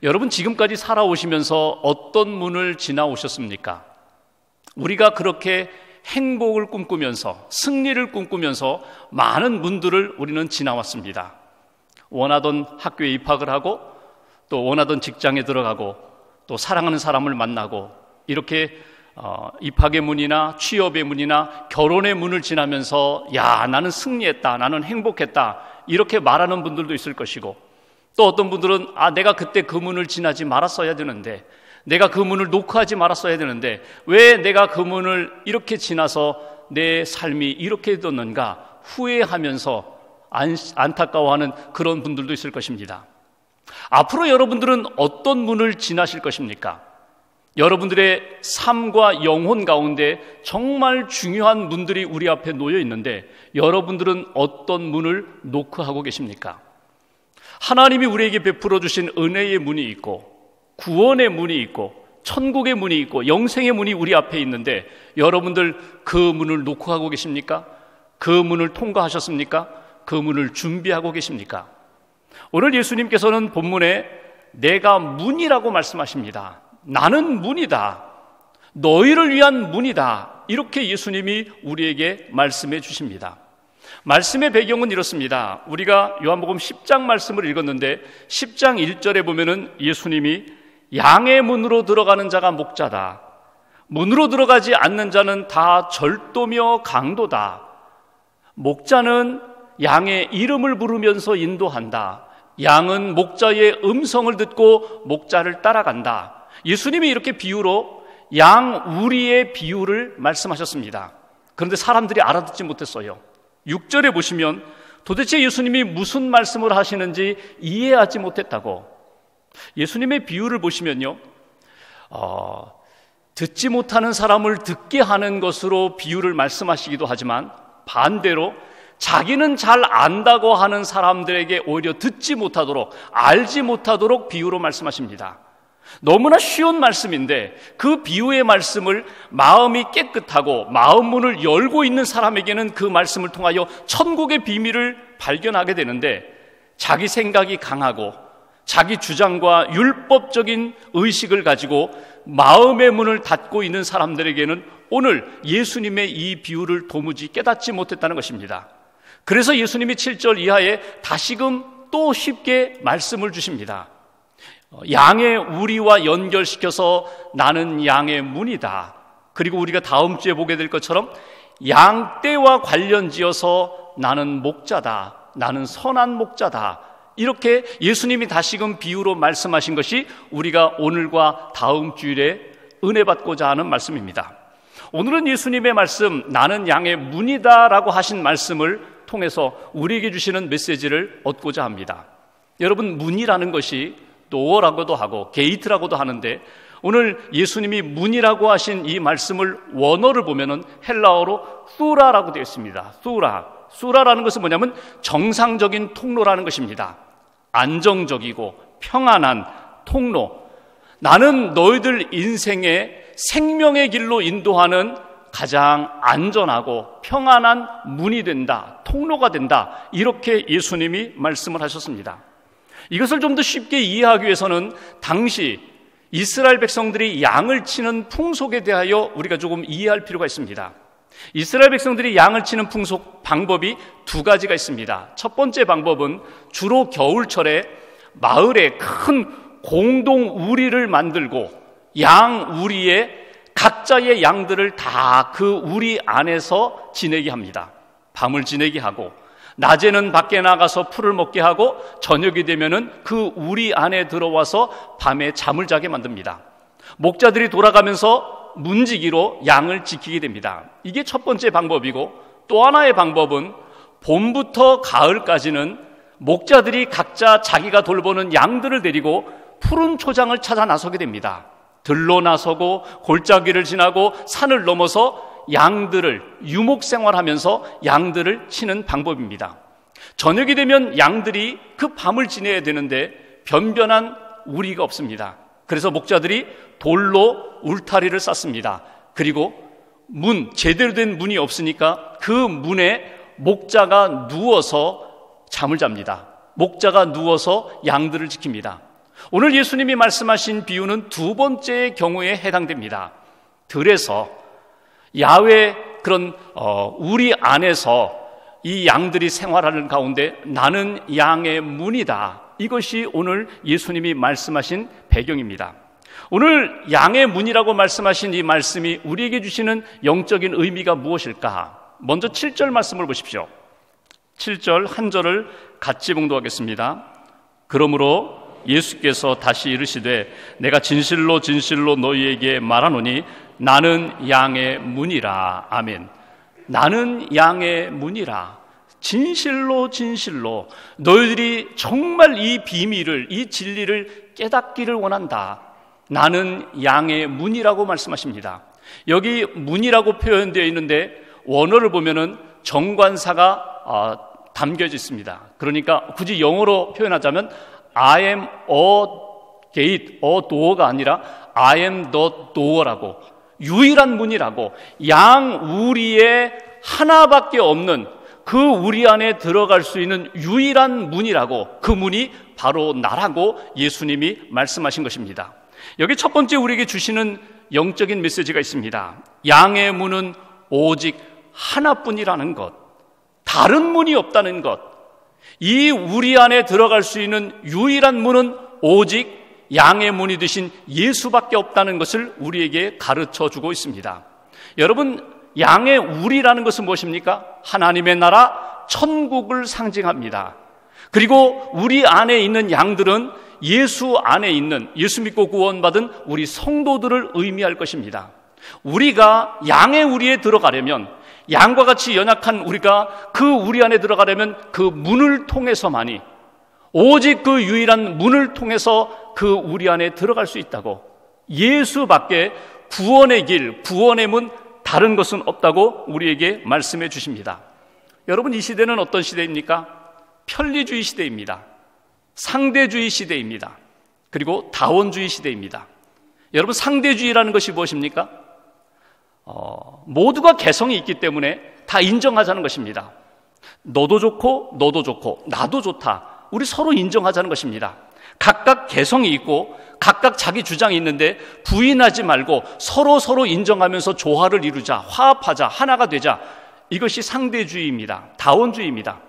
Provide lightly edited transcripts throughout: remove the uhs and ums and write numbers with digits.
여러분, 지금까지 살아오시면서 어떤 문을 지나오셨습니까? 우리가 그렇게 행복을 꿈꾸면서, 승리를 꿈꾸면서 많은 문들을 우리는 지나왔습니다. 원하던 학교에 입학을 하고, 또 원하던 직장에 들어가고, 또 사랑하는 사람을 만나고, 이렇게 입학의 문이나 취업의 문이나 결혼의 문을 지나면서 야, 나는 승리했다, 나는 행복했다, 이렇게 말하는 분들도 있을 것이고, 또 어떤 분들은 내가 그때 그 문을 지나지 말았어야 되는데, 내가 그 문을 놓고하지 말았어야 되는데 왜 내가 그 문을 이렇게 지나서 내 삶이 이렇게 됐는가 후회하면서 안타까워하는 그런 분들도 있을 것입니다. 앞으로 여러분들은 어떤 문을 지나실 것입니까? 여러분들의 삶과 영혼 가운데 정말 중요한 문들이 우리 앞에 놓여 있는데 여러분들은 어떤 문을 노크하고 계십니까? 하나님이 우리에게 베풀어 주신 은혜의 문이 있고, 구원의 문이 있고, 천국의 문이 있고, 영생의 문이 우리 앞에 있는데 여러분들 그 문을 노크하고 계십니까? 그 문을 통과하셨습니까? 그 문을 준비하고 계십니까? 오늘 예수님께서는 본문에 내가 문이라고 말씀하십니다. 나는 문이다, 너희를 위한 문이다, 이렇게 예수님이 우리에게 말씀해 주십니다. 말씀의 배경은 이렇습니다. 우리가 요한복음 10장 말씀을 읽었는데 10장 1절에 보면은 예수님이 양의 문으로 들어가는 자가 목자다, 문으로 들어가지 않는 자는 다 절도며 강도다, 목자는 양의 이름을 부르면서 인도한다, 양은 목자의 음성을 듣고 목자를 따라간다. 예수님이 이렇게 비유로 양우리의 비유를 말씀하셨습니다. 그런데 사람들이 알아듣지 못했어요. 6절에 보시면 도대체 예수님이 무슨 말씀을 하시는지 이해하지 못했다고. 예수님의 비유를 보시면요, 듣지 못하는 사람을 듣게 하는 것으로 비유를 말씀하시기도 하지만 반대로 자기는 잘 안다고 하는 사람들에게 오히려 듣지 못하도록, 알지 못하도록 비유로 말씀하십니다. 너무나 쉬운 말씀인데 그 비유의 말씀을 마음이 깨끗하고 마음 문을 열고 있는 사람에게는 그 말씀을 통하여 천국의 비밀을 발견하게 되는데, 자기 생각이 강하고 자기 주장과 율법적인 의식을 가지고 마음의 문을 닫고 있는 사람들에게는 오늘 예수님의 이 비유를 도무지 깨닫지 못했다는 것입니다. 그래서 예수님이 7절 이하에 다시금 또 쉽게 말씀을 주십니다. 양의 우리와 연결시켜서 나는 양의 문이다. 그리고 우리가 다음 주에 보게 될 것처럼 양떼와 관련지어서 나는 목자다, 나는 선한 목자다, 이렇게 예수님이 다시금 비유로 말씀하신 것이 우리가 오늘과 다음 주일에 은혜 받고자 하는 말씀입니다. 오늘은 예수님의 말씀, 나는 양의 문이다 라고 하신 말씀을 통해서 우리에게 주시는 메시지를 얻고자 합니다. 여러분, 문이라는 것이 도어라고도 하고 게이트라고도 하는데, 오늘 예수님이 문이라고 하신 이 말씀을 원어를 보면은 헬라어로 수라라고 되어 있습니다. 수라라는 것은 뭐냐면 정상적인 통로라는 것입니다. 안정적이고 평안한 통로. 나는 너희들 인생의 생명의 길로 인도하는 가장 안전하고 평안한 문이 된다, 통로가 된다, 이렇게 예수님이 말씀을 하셨습니다. 이것을 좀 더 쉽게 이해하기 위해서는 당시 이스라엘 백성들이 양을 치는 풍속에 대하여 우리가 조금 이해할 필요가 있습니다. 이스라엘 백성들이 양을 치는 풍속 방법이 두 가지가 있습니다. 첫 번째 방법은 주로 겨울철에 마을에 큰 공동 우리를 만들고 양 우리에 각자의 양들을 다 그 우리 안에서 지내게 합니다. 밤을 지내게 하고, 낮에는 밖에 나가서 풀을 먹게 하고, 저녁이 되면은 그 우리 안에 들어와서 밤에 잠을 자게 만듭니다. 목자들이 돌아가면서 문지기로 양을 지키게 됩니다. 이게 첫 번째 방법이고, 또 하나의 방법은 봄부터 가을까지는 목자들이 각자 자기가 돌보는 양들을 데리고 푸른 초장을 찾아 나서게 됩니다. 들로 나서고 골짜기를 지나고 산을 넘어서 양들을 유목생활하면서 양들을 치는 방법입니다. 저녁이 되면 양들이 그 밤을 지내야 되는데 변변한 우리가 없습니다. 그래서 목자들이 돌로 울타리를 쌓습니다. 그리고 제대로 된 문이 없으니까 그 문에 목자가 누워서 잠을 잡니다. 목자가 누워서 양들을 지킵니다. 오늘 예수님이 말씀하신 비유는 두 번째 경우에 해당됩니다. 들에서 야외 그런 우리 안에서 이 양들이 생활하는 가운데 나는 양의 문이다. 이것이 오늘 예수님이 말씀하신 배경입니다. 오늘 양의 문이라고 말씀하신 이 말씀이 우리에게 주시는 영적인 의미가 무엇일까? 먼저 7절 말씀을 보십시오. 7절 한 절을 같이 봉독하겠습니다. 그러므로 예수께서 다시 이르시되 내가 진실로 진실로 너희에게 말하노니 나는 양의 문이라. 아멘. 나는 양의 문이라. 진실로 진실로 너희들이 정말 이 비밀을, 이 진리를 깨닫기를 원한다. 나는 양의 문이라고 말씀하십니다. 여기 문이라고 표현되어 있는데 원어를 보면은 정관사가 담겨져 있습니다. 그러니까 굳이 영어로 표현하자면 I am a gate, a door가 아니라 I am the door라고, 유일한 문이라고, 양 우리에 하나밖에 없는 그 우리 안에 들어갈 수 있는 유일한 문이라고, 그 문이 바로 나라고 예수님이 말씀하신 것입니다. 여기 첫 번째 우리에게 주시는 영적인 메시지가 있습니다. 양의 문은 오직 하나뿐이라는 것, 다른 문이 없다는 것. 이 우리 안에 들어갈 수 있는 유일한 문은 오직 양의 문이 되신 예수밖에 없다는 것을 우리에게 가르쳐 주고 있습니다. 여러분, 양의 우리라는 것은 무엇입니까? 하나님의 나라, 천국을 상징합니다. 그리고 우리 안에 있는 양들은 예수 안에 있는, 예수 믿고 구원받은 우리 성도들을 의미할 것입니다. 우리가 양의 우리에 들어가려면, 양과 같이 연약한 우리가 그 우리 안에 들어가려면 그 문을 통해서만이, 오직 그 유일한 문을 통해서 그 우리 안에 들어갈 수 있다고, 예수밖에 구원의 길, 구원의 문 다른 것은 없다고 우리에게 말씀해 주십니다. 여러분, 이 시대는 어떤 시대입니까? 편리주의 시대입니다. 상대주의 시대입니다. 그리고 다원주의 시대입니다. 여러분, 상대주의라는 것이 무엇입니까? 모두가 개성이 있기 때문에 다 인정하자는 것입니다. 너도 좋고 너도 좋고 나도 좋다. 우리 서로 인정하자는 것입니다. 각각 개성이 있고 각각 자기 주장이 있는데 부인하지 말고 서로 인정하면서 조화를 이루자, 화합하자, 하나가 되자. 이것이 상대주의입니다. 다원주의입니다.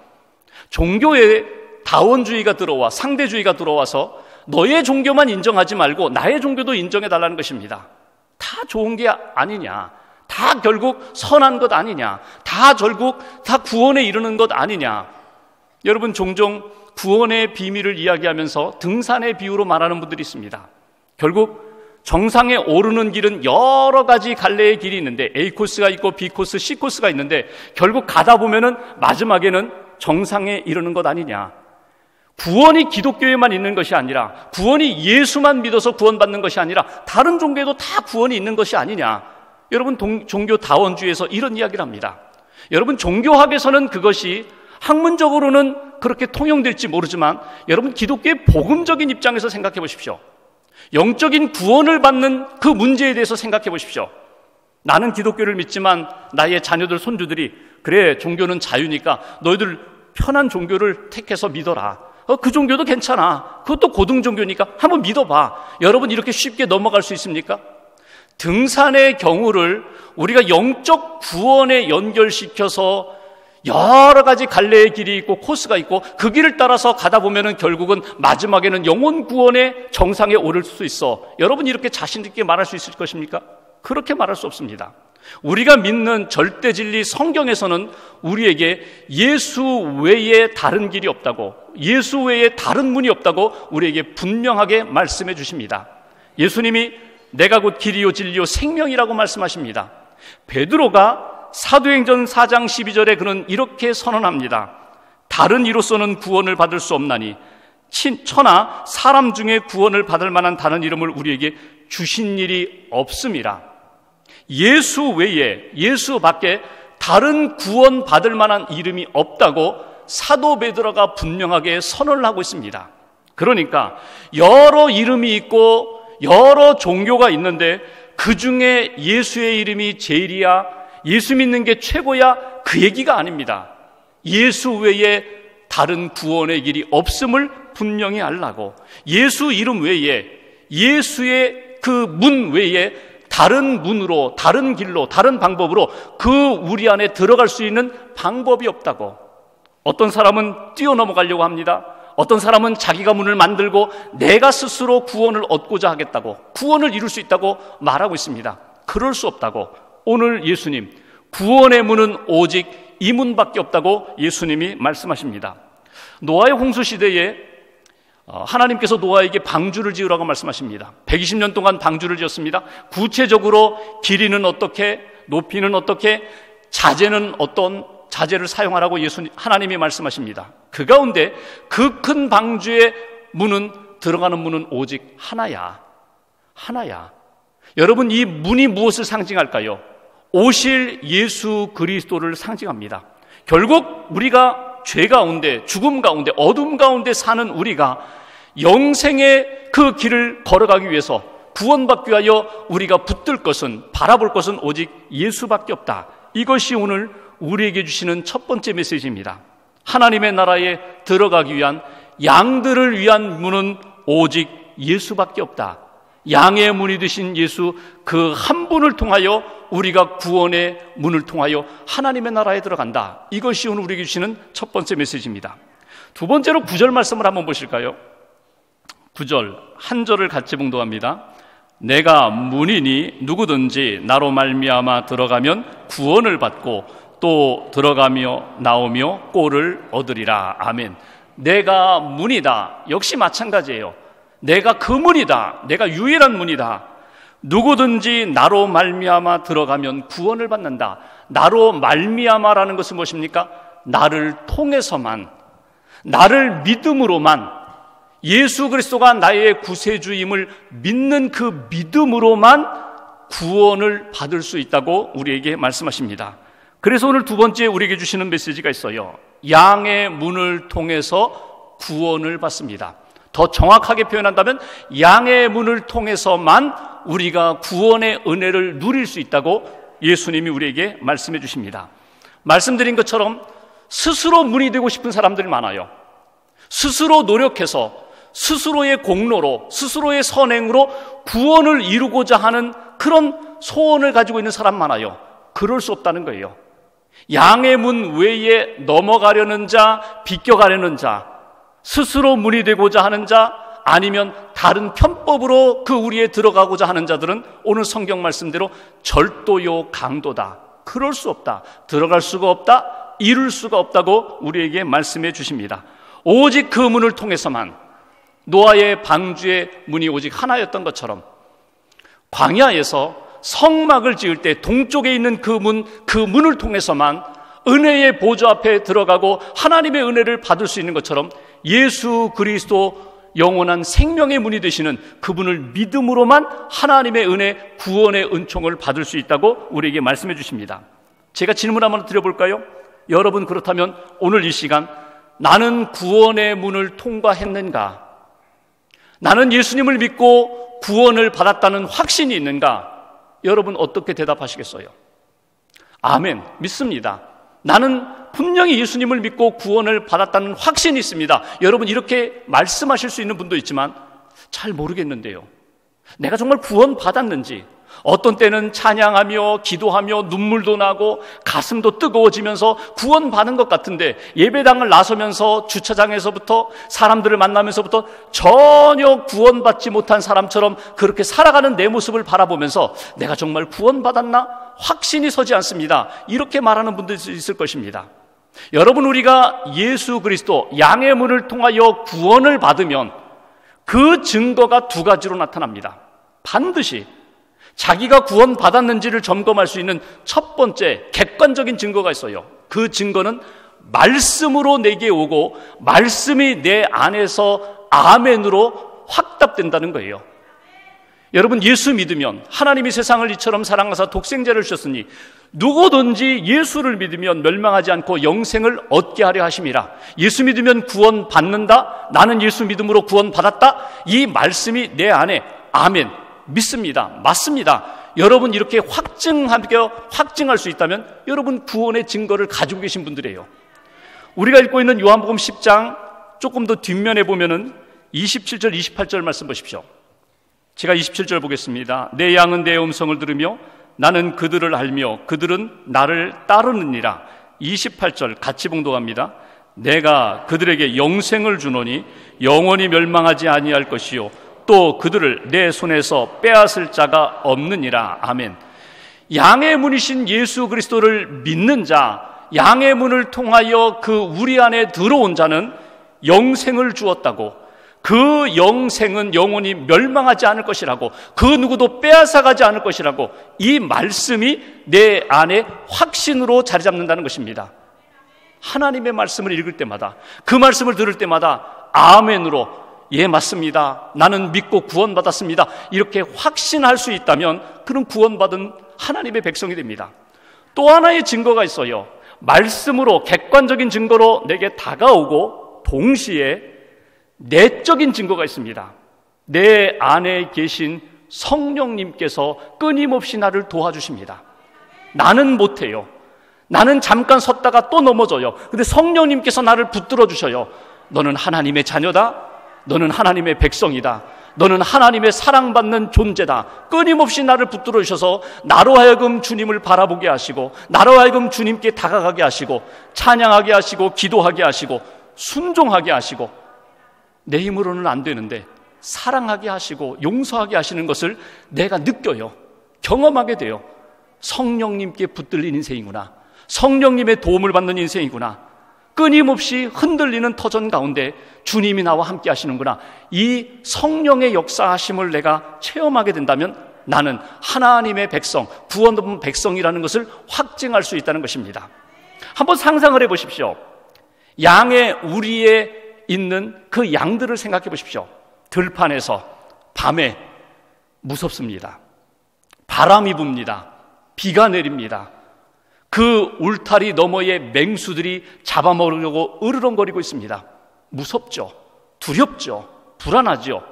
종교에 다원주의가 들어와, 상대주의가 들어와서 너의 종교만 인정하지 말고 나의 종교도 인정해달라는 것입니다. 다 좋은 게 아니냐, 다 결국 선한 것 아니냐, 다 결국 다 구원에 이르는 것 아니냐. 여러분, 종종 구원의 비밀을 이야기하면서 등산의 비유로 말하는 분들이 있습니다. 결국 정상에 오르는 길은 여러 가지 갈래의 길이 있는데 A 코스가 있고 B 코스, C 코스가 있는데 결국 가다 보면은 마지막에는 정상에 이르는 것 아니냐. 구원이 기독교에만 있는 것이 아니라, 구원이 예수만 믿어서 구원받는 것이 아니라 다른 종교에도 다 구원이 있는 것이 아니냐. 여러분, 종교 다원주의에서 이런 이야기를 합니다. 여러분, 종교학에서는 그것이 학문적으로는 그렇게 통용될지 모르지만 여러분, 기독교의 복음적인 입장에서 생각해 보십시오. 영적인 구원을 받는 그 문제에 대해서 생각해 보십시오. 나는 기독교를 믿지만 나의 자녀들, 손주들이 그래, 종교는 자유니까 너희들 편한 종교를 택해서 믿어라. 그 종교도 괜찮아. 그것도 고등 종교니까 한번 믿어봐. 여러분, 이렇게 쉽게 넘어갈 수 있습니까? 등산의 경우를 우리가 영적 구원에 연결시켜서 여러 가지 갈래의 길이 있고 코스가 있고 그 길을 따라서 가다 보면은 결국은 마지막에는 영혼 구원의 정상에 오를 수 있어. 여러분, 이렇게 자신 있게 말할 수 있을 것입니까? 그렇게 말할 수 없습니다. 우리가 믿는 절대 진리 성경에서는 우리에게 예수 외에 다른 길이 없다고, 예수 외에 다른 문이 없다고 우리에게 분명하게 말씀해 주십니다. 예수님이 내가 곧 길이요 진리요 생명이라고 말씀하십니다. 베드로가 사도행전 4장 12절에 그는 이렇게 선언합니다. 다른 이로서는 구원을 받을 수 없나니 천하 사람 중에 구원을 받을 만한 다른 이름을 우리에게 주신 일이 없음이라. 예수 외에, 예수 밖에 다른 구원 받을 만한 이름이 없다고 사도 베드로가 분명하게 선언을 하고 있습니다. 그러니까 여러 이름이 있고 여러 종교가 있는데 그 중에 예수의 이름이 제일이야, 예수 믿는 게 최고야, 그 얘기가 아닙니다. 예수 외에 다른 구원의 길이 없음을 분명히 알라고, 예수 이름 외에, 예수의 그 문 외에 다른 문으로, 다른 길로, 다른 방법으로 그 우리 안에 들어갈 수 있는 방법이 없다고. 어떤 사람은 뛰어넘어가려고 합니다. 어떤 사람은 자기가 문을 만들고 내가 스스로 구원을 얻고자 하겠다고, 구원을 이룰 수 있다고 말하고 있습니다. 그럴 수 없다고. 오늘 예수님, 구원의 문은 오직 이 문밖에 없다고 예수님이 말씀하십니다. 노아의 홍수 시대에 하나님께서 노아에게 방주를 지으라고 말씀하십니다. 120년 동안 방주를 지었습니다. 구체적으로 길이는 어떻게, 높이는 어떻게, 자재는 어떤 자재를 사용하라고 하나님이 말씀하십니다. 그 가운데 그 큰 방주의 문은, 들어가는 문은 오직 하나야. 하나야. 여러분, 이 문이 무엇을 상징할까요? 오실 예수 그리스도를 상징합니다. 결국 우리가 죄 가운데, 죽음 가운데, 어둠 가운데 사는 우리가 영생의 그 길을 걸어가기 위해서, 구원받기 위하여 우리가 붙들 것은, 바라볼 것은 오직 예수밖에 없다. 이것이 오늘 우리에게 주시는 첫 번째 메시지입니다. 하나님의 나라에 들어가기 위한, 양들을 위한 문은 오직 예수밖에 없다. 양의 문이 되신 예수, 그 한 분을 통하여 우리가 구원의 문을 통하여 하나님의 나라에 들어간다. 이것이 오늘 우리에게 주시는 첫 번째 메시지입니다. 두 번째로 9절 말씀을 한번 보실까요? 9절 한 절을 같이 봉독합니다. 내가 문이니 누구든지 나로 말미암아 들어가면 구원을 받고 또 들어가며 나오며 꼴을 얻으리라. 아멘. 내가 문이다. 역시 마찬가지예요. 내가 그 문이다. 내가 유일한 문이다. 누구든지 나로 말미암아 들어가면 구원을 받는다. 나로 말미암아라는 것은 무엇입니까? 나를 통해서만, 나를 믿음으로만, 예수 그리스도가 나의 구세주임을 믿는 그 믿음으로만 구원을 받을 수 있다고 우리에게 말씀하십니다. 그래서 오늘 두 번째 우리에게 주시는 메시지가 있어요. 양의 문을 통해서 구원을 받습니다. 더 정확하게 표현한다면 양의 문을 통해서만 우리가 구원의 은혜를 누릴 수 있다고 예수님이 우리에게 말씀해 주십니다. 말씀드린 것처럼 스스로 문이 되고 싶은 사람들이 많아요. 스스로 노력해서 스스로의 공로로, 스스로의 선행으로 구원을 이루고자 하는 그런 소원을 가지고 있는 사람 많아요. 그럴 수 없다는 거예요. 양의 문 외에 넘어가려는 자, 비껴가려는 자, 스스로 문이 되고자 하는 자, 아니면 다른 편법으로 그 우리에 들어가고자 하는 자들은 오늘 성경 말씀대로 절도요 강도다. 그럴 수 없다. 들어갈 수가 없다. 이룰 수가 없다고 우리에게 말씀해 주십니다. 오직 그 문을 통해서만, 노아의 방주의 문이 오직 하나였던 것처럼 광야에서 성막을 지을 때 동쪽에 있는 그 문을 통해서만 은혜의 보좌 앞에 들어가고 하나님의 은혜를 받을 수 있는 것처럼 예수 그리스도 영원한 생명의 문이 되시는 그분을 믿음으로만 하나님의 은혜, 구원의 은총을 받을 수 있다고 우리에게 말씀해 주십니다. 제가 질문 한번 드려볼까요? 여러분, 그렇다면 오늘 이 시간 나는 구원의 문을 통과했는가? 나는 예수님을 믿고 구원을 받았다는 확신이 있는가? 여러분 어떻게 대답하시겠어요? 아멘, 믿습니다. 나는 분명히 예수님을 믿고 구원을 받았다는 확신이 있습니다. 여러분 이렇게 말씀하실 수 있는 분도 있지만 잘 모르겠는데요, 내가 정말 구원 받았는지, 어떤 때는 찬양하며 기도하며 눈물도 나고 가슴도 뜨거워지면서 구원 받은 것 같은데 예배당을 나서면서 주차장에서부터 사람들을 만나면서부터 전혀 구원받지 못한 사람처럼 그렇게 살아가는 내 모습을 바라보면서 내가 정말 구원받았나? 확신이 서지 않습니다. 이렇게 말하는 분들이 있을 것입니다. 여러분, 우리가 예수 그리스도 양의 문을 통하여 구원을 받으면 그 증거가 두 가지로 나타납니다. 반드시 자기가 구원받았는지를 점검할 수 있는 첫 번째 객관적인 증거가 있어요. 그 증거는 말씀으로 내게 오고 말씀이 내 안에서 아멘으로 확답된다는 거예요. 여러분, 예수 믿으면, 하나님이 세상을 이처럼 사랑하사 독생자를 주셨으니 누구든지 예수를 믿으면 멸망하지 않고 영생을 얻게 하려 하심이라. 예수 믿으면 구원 받는다. 나는 예수 믿음으로 구원 받았다. 이 말씀이 내 안에 아멘, 믿습니다, 맞습니다. 여러분 이렇게 확증할 수 있다면 여러분 구원의 증거를 가지고 계신 분들이에요. 우리가 읽고 있는 요한복음 10장 조금 더 뒷면에 보면은 27절, 28절 말씀 보십시오. 제가 27절 보겠습니다. 내 양은 내 음성을 들으며 나는 그들을 알며 그들은 나를 따르느니라. 28절 같이 봉독합니다. 내가 그들에게 영생을 주노니 영원히 멸망하지 아니할 것이요 또 그들을 내 손에서 빼앗을 자가 없느니라. 아멘. 양의 문이신 예수 그리스도를 믿는 자, 양의 문을 통하여 그 우리 안에 들어온 자는 영생을 주었다고, 그 영생은 영원히 멸망하지 않을 것이라고, 그 누구도 빼앗아가지 않을 것이라고, 이 말씀이 내 안에 확신으로 자리 잡는다는 것입니다. 하나님의 말씀을 읽을 때마다, 그 말씀을 들을 때마다 아멘으로 예 맞습니다, 나는 믿고 구원받았습니다, 이렇게 확신할 수 있다면 그는 구원받은 하나님의 백성이 됩니다. 또 하나의 증거가 있어요. 말씀으로, 객관적인 증거로 내게 다가오고 동시에 내적인 증거가 있습니다. 내 안에 계신 성령님께서 끊임없이 나를 도와주십니다. 나는 못해요. 나는 잠깐 섰다가 또 넘어져요. 근데 성령님께서 나를 붙들어 주셔요. 너는 하나님의 자녀다. 너는 하나님의 백성이다. 너는 하나님의 사랑받는 존재다. 끊임없이 나를 붙들어 주셔서 나로 하여금 주님을 바라보게 하시고, 나로 하여금 주님께 다가가게 하시고, 찬양하게 하시고, 기도하게 하시고, 순종하게 하시고, 내 힘으로는 안 되는데 사랑하게 하시고 용서하게 하시는 것을 내가 느껴요. 경험하게 돼요. 성령님께 붙들린 인생이구나. 성령님의 도움을 받는 인생이구나. 끊임없이 흔들리는 터전 가운데 주님이 나와 함께 하시는구나. 이 성령의 역사하심을 내가 체험하게 된다면 나는 하나님의 백성, 구원받은 백성이라는 것을 확증할 수 있다는 것입니다. 한번 상상을 해보십시오. 양의 우리에 있는 그 양들을 생각해 보십시오. 들판에서 밤에 무섭습니다. 바람이 붑니다. 비가 내립니다. 그 울타리 너머에 맹수들이 잡아먹으려고 으르렁거리고 있습니다. 무섭죠. 두렵죠. 불안하죠.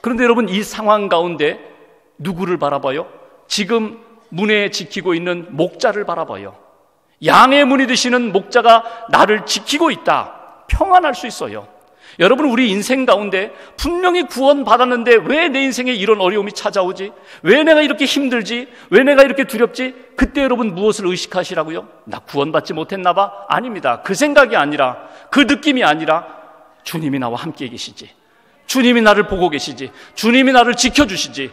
그런데 여러분, 이 상황 가운데 누구를 바라봐요? 지금 문에 지키고 있는 목자를 바라봐요. 양의 문이 되시는 목자가 나를 지키고 있다. 평안할 수 있어요. 여러분, 우리 인생 가운데 분명히 구원받았는데 왜 내 인생에 이런 어려움이 찾아오지? 왜 내가 이렇게 힘들지? 왜 내가 이렇게 두렵지? 그때 여러분 무엇을 의식하시라고요? 나 구원받지 못했나 봐? 아닙니다. 그 생각이 아니라, 그 느낌이 아니라 주님이 나와 함께 계시지, 주님이 나를 보고 계시지, 주님이 나를 지켜주시지.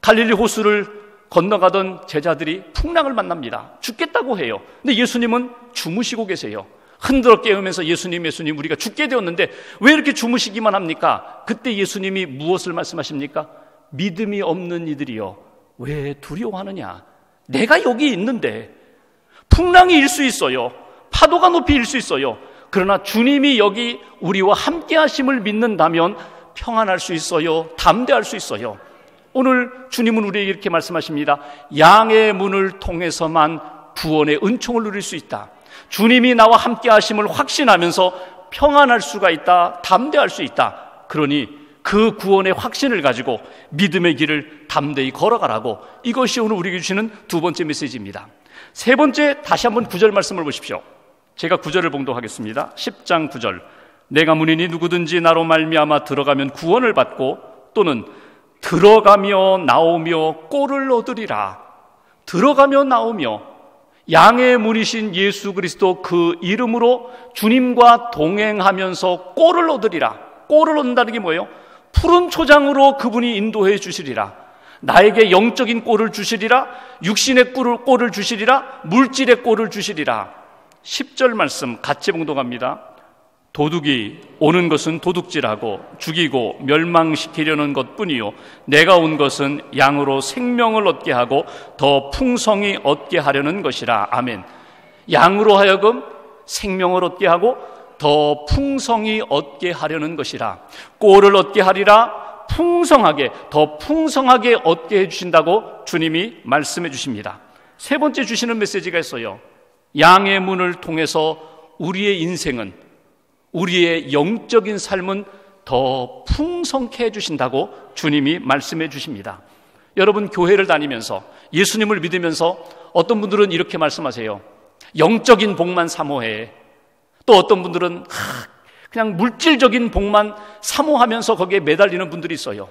갈릴리 호수를 건너가던 제자들이 풍랑을 만납니다. 죽겠다고 해요. 근데 예수님은 주무시고 계세요. 흔들어 깨우면서 예수님 우리가 죽게 되었는데 왜 이렇게 주무시기만 합니까? 그때 예수님이 무엇을 말씀하십니까? 믿음이 없는 이들이여 왜 두려워하느냐? 내가 여기 있는데. 풍랑이 일 수 있어요. 파도가 높이 일 수 있어요. 그러나 주님이 여기 우리와 함께 하심을 믿는다면 평안할 수 있어요. 담대할 수 있어요. 오늘 주님은 우리에게 이렇게 말씀하십니다. 양의 문을 통해서만 구원의 은총을 누릴 수 있다. 주님이 나와 함께 하심을 확신하면서 평안할 수가 있다. 담대할 수 있다. 그러니 그 구원의 확신을 가지고 믿음의 길을 담대히 걸어가라고, 이것이 오늘 우리에게 주시는 두 번째 메시지입니다. 세 번째, 다시 한번 9절 말씀을 보십시오. 제가 9절을 봉독하겠습니다. 10장 9절. 내가 문이니 누구든지 나로 말미암아 들어가면 구원을 받고 또는 들어가며 나오며 꼴을 얻으리라. 들어가며 나오며, 양의 문이신 예수 그리스도 그 이름으로 주님과 동행하면서 꼴을 얻으리라. 꼴을 얻는다는 게 뭐예요? 푸른 초장으로 그분이 인도해 주시리라. 나에게 영적인 꼴을 주시리라. 육신의 꼴을 주시리라. 물질의 꼴을 주시리라. 10절 말씀 같이 봉독합니다. 도둑이 오는 것은 도둑질하고 죽이고 멸망시키려는 것뿐이요 내가 온 것은 양으로 생명을 얻게 하고 더 풍성히 얻게 하려는 것이라. 아멘. 양으로 하여금 생명을 얻게 하고 더 풍성히 얻게 하려는 것이라. 꼴을 얻게 하리라. 풍성하게, 더 풍성하게 얻게 해주신다고 주님이 말씀해 주십니다. 세 번째 주시는 메시지가 있어요. 양의 문을 통해서 우리의 인생은, 우리의 영적인 삶은 더 풍성케 해주신다고 주님이 말씀해 주십니다. 여러분, 교회를 다니면서 예수님을 믿으면서 어떤 분들은 이렇게 말씀하세요. 영적인 복만 사모해. 또 어떤 분들은 그냥 물질적인 복만 사모하면서 거기에 매달리는 분들이 있어요.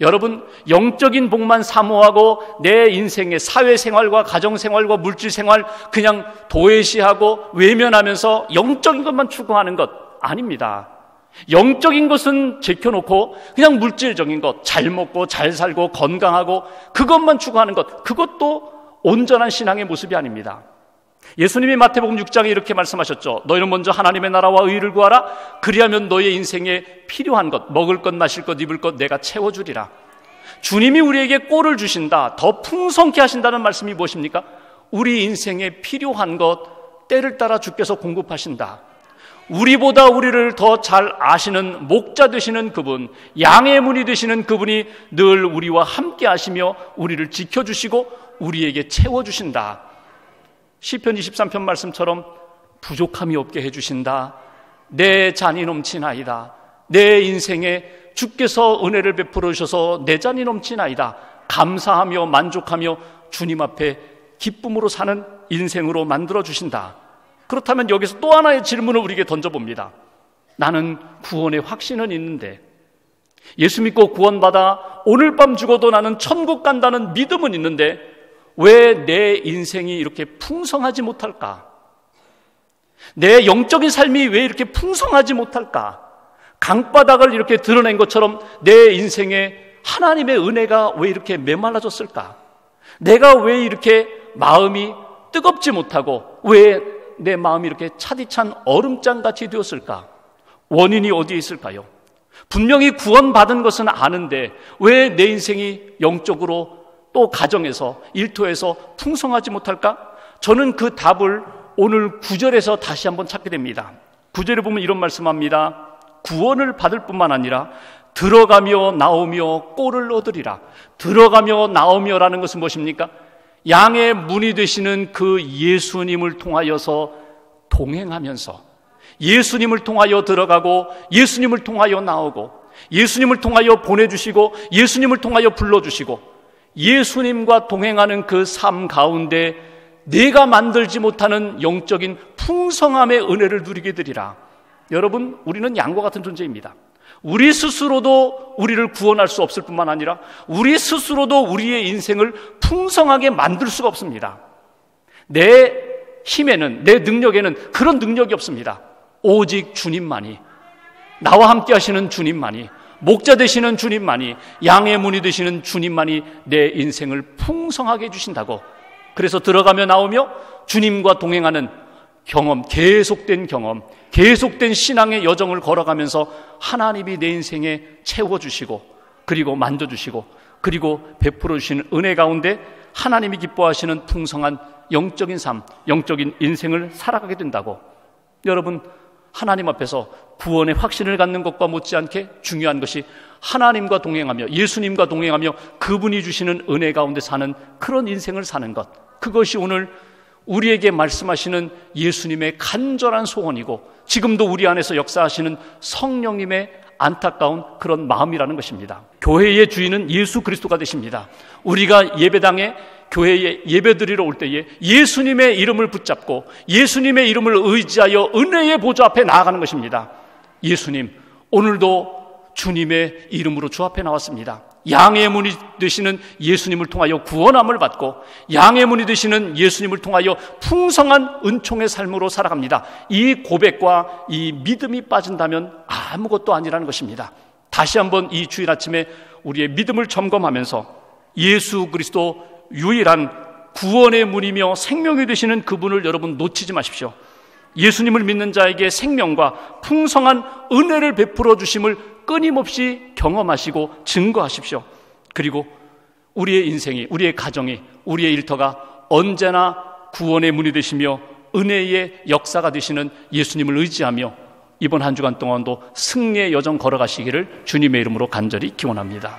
여러분, 영적인 복만 사모하고 내 인생의 사회생활과 가정생활과 물질생활 그냥 도외시하고 외면하면서 영적인 것만 추구하는 것 아닙니다. 영적인 것은 제껴놓고 그냥 물질적인 것, 잘 먹고 잘 살고 건강하고 그것만 추구하는 것, 그것도 온전한 신앙의 모습이 아닙니다. 예수님이 마태복음 6장에 이렇게 말씀하셨죠. 너희는 먼저 하나님의 나라와 의를 구하라. 그리하면 너희의 인생에 필요한 것, 먹을 것, 마실 것, 입을 것 내가 채워주리라. 주님이 우리에게 꼴을 주신다, 더 풍성케 하신다는 말씀이 무엇입니까? 우리 인생에 필요한 것 때를 따라 주께서 공급하신다. 우리보다 우리를 더 잘 아시는 목자 되시는 그분, 양의 문이 되시는 그분이 늘 우리와 함께 하시며 우리를 지켜주시고 우리에게 채워주신다. 시편 23편 말씀처럼 부족함이 없게 해주신다. 내 잔이 넘치나이다. 내 인생에 주께서 은혜를 베풀어 주셔서 내 잔이 넘치나이다. 감사하며 만족하며 주님 앞에 기쁨으로 사는 인생으로 만들어 주신다. 그렇다면 여기서 또 하나의 질문을 우리에게 던져봅니다. 나는 구원의 확신은 있는데, 예수 믿고 구원받아 오늘 밤 죽어도 나는 천국 간다는 믿음은 있는데 왜 내 인생이 이렇게 풍성하지 못할까? 내 영적인 삶이 왜 이렇게 풍성하지 못할까? 강바닥을 이렇게 드러낸 것처럼 내 인생에 하나님의 은혜가 왜 이렇게 메말라졌을까? 내가 왜 이렇게 마음이 뜨겁지 못하고 왜 내 마음이 이렇게 차디찬 얼음장같이 되었을까? 원인이 어디에 있을까요? 분명히 구원받은 것은 아는데 왜 내 인생이 영적으로 또 가정에서 일터에서 풍성하지 못할까? 저는 그 답을 오늘 9절에서 다시 한번 찾게 됩니다. 9절에 보면 이런 말씀합니다. 구원을 받을 뿐만 아니라 들어가며 나오며 꼴을 얻으리라. 들어가며 나오며라는 것은 무엇입니까? 양의 문이 되시는 그 예수님을 통하여서 동행하면서 예수님을 통하여 들어가고 예수님을 통하여 나오고 예수님을 통하여 보내주시고 예수님을 통하여 불러주시고 예수님과 동행하는 그 삶 가운데 내가 만들지 못하는 영적인 풍성함의 은혜를 누리게 되리라. 여러분, 우리는 양과 같은 존재입니다. 우리 스스로도 우리를 구원할 수 없을 뿐만 아니라 우리 스스로도 우리의 인생을 풍성하게 만들 수가 없습니다. 내 힘에는, 내 능력에는 그런 능력이 없습니다. 오직 주님만이, 나와 함께 하시는 주님만이, 목자 되시는 주님만이, 양의 문이 되시는 주님만이 내 인생을 풍성하게 해주신다고. 그래서 들어가며 나오며 주님과 동행하는 경험, 계속된 경험, 계속된 신앙의 여정을 걸어가면서 하나님이 내 인생에 채워주시고 그리고 만져주시고 그리고 베풀어 주시는 은혜 가운데 하나님이 기뻐하시는 풍성한 영적인 삶, 영적인 인생을 살아가게 된다고. 여러분, 하나님 앞에서 구원의 확신을 갖는 것과 못지않게 중요한 것이 하나님과 동행하며 예수님과 동행하며 그분이 주시는 은혜 가운데 사는 그런 인생을 사는 것, 그것이 오늘 우리에게 말씀하시는 예수님의 간절한 소원이고 지금도 우리 안에서 역사하시는 성령님의 안타까운 그런 마음이라는 것입니다. 교회의 주인은 예수 그리스도가 되십니다. 우리가 예배당에 교회에 예배드리러 올 때에 예수님의 이름을 붙잡고 예수님의 이름을 의지하여 은혜의 보좌 앞에 나아가는 것입니다. 예수님, 오늘도 주님의 이름으로 주 앞에 나왔습니다. 양의 문이 되시는 예수님을 통하여 구원함을 받고 양의 문이 되시는 예수님을 통하여 풍성한 은총의 삶으로 살아갑니다. 이 고백과 이 믿음이 빠진다면 아무것도 아니라는 것입니다. 다시 한번 이 주일 아침에 우리의 믿음을 점검하면서 예수 그리스도 유일한 구원의 문이며 생명이 되시는 그분을 여러분 놓치지 마십시오. 예수님을 믿는 자에게 생명과 풍성한 은혜를 베풀어 주심을 끊임없이 경험하시고 증거하십시오. 그리고 우리의 인생이, 우리의 가정이, 우리의 일터가 언제나 구원의 문이 되시며 은혜의 역사가 되시는 예수님을 의지하며 이번 한 주간 동안도 승리의 여정 걸어가시기를 주님의 이름으로 간절히 기원합니다.